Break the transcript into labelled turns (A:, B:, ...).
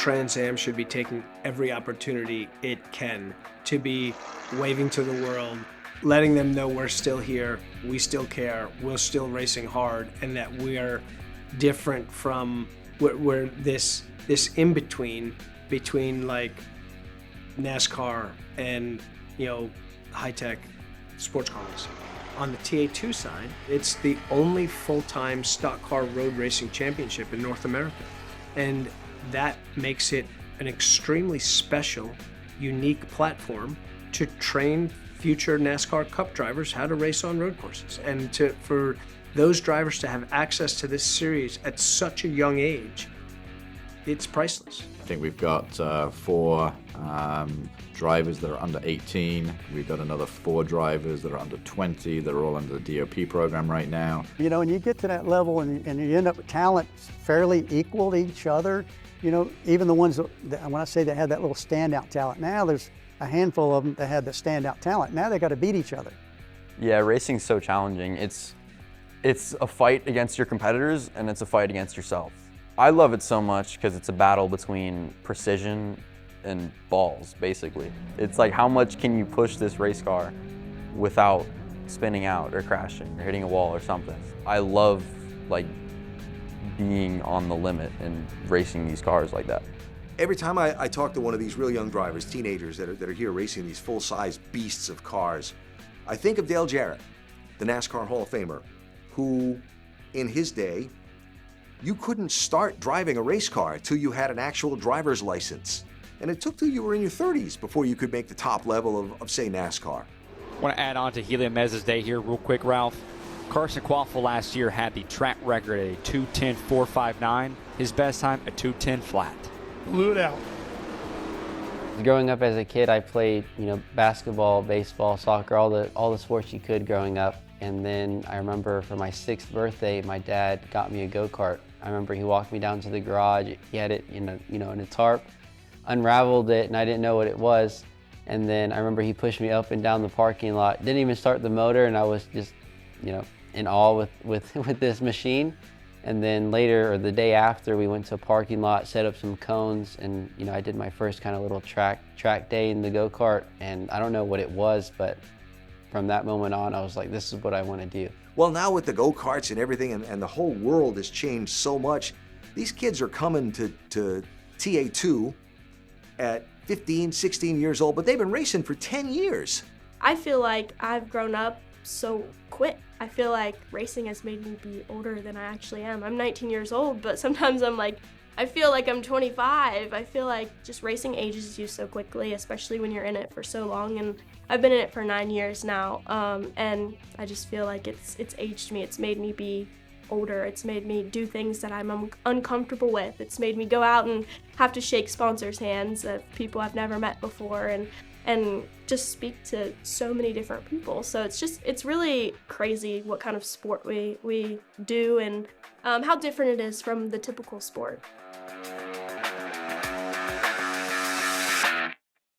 A: Trans Am should be taking every opportunity it can to be waving to the world, letting them know we're still here, we still care, we're still racing hard, and that we're different from, we're this in-between between like NASCAR and, you know, high-tech sports car racing. On the TA2 side, it's the only full-time stock car road racing championship in North America. And that makes it an extremely special, unique platform to train future NASCAR Cup drivers how to race on road courses. And for those drivers to have access to this series at such a young age, it's priceless.
B: I think we've got 4 drivers that are under 18. We've got another 4 drivers that are under 20 that are all under the DOP program right now.
C: You know, when you get to that level and you end up with talent fairly equal to each other, you know, even the ones that when I say they had that little standout talent, now there's a handful of them that had the standout talent. Now they got to beat each other.
D: Yeah, racing's so challenging. It's a fight against your competitors and it's a fight against yourself. I love it so much because it's a battle between precision and balls, basically. It's like, how much can you push this race car without spinning out or crashing or hitting a wall or something? I love like being on the limit and racing these cars like that.
E: Every time I talk to one of these real young drivers, teenagers that are here racing these full-size beasts of cars, I think of Dale Jarrett, the NASCAR Hall of Famer, who in his day, you couldn't start driving a race car until you had an actual driver's license. And it took till you were in your 30s before you could make the top level of say, NASCAR.
F: I want to add on to Helio Mez's day here real quick, Ralph. Carson Quaffle last year had the track record at a 2:10.459. His best time, a 2:10 flat.
G: Blew it out.
H: Growing up as a kid, I played, you know, basketball, baseball, soccer, all the sports you could growing up. And then I remember for my 6th birthday, my dad got me a go-kart. I remember he walked me down to the garage. He had it in a tarp, unraveled it, and I didn't know what it was. And then I remember he pushed me up and down the parking lot. Didn't even start the motor, and I was just, you know, in awe with this machine. And then later, or the day after, we went to a parking lot, set up some cones, and you know, I did my first kind of little track day in the go-kart. And I don't know what it was, but from that moment on, I was like, this is what I want to do.
E: Well, now with the go-karts and everything, and the whole world has changed so much, these kids are coming to TA2 at 15, 16 years old, but they've been racing for 10 years.
I: I feel like I've grown up so quick. I feel like racing has made me be older than I actually am. I'm 19 years old, but sometimes I'm like, I feel like I'm 25. I feel like just racing ages you so quickly, especially when you're in it for so long. And I've been in it for 9 years now, and I just feel like it's aged me. It's made me be older. It's made me do things that I'm uncomfortable with. It's made me go out and have to shake sponsors' hands of people I've never met before, and just speak to so many different people. So it's really crazy what kind of sport we do and how different it is from the typical sport.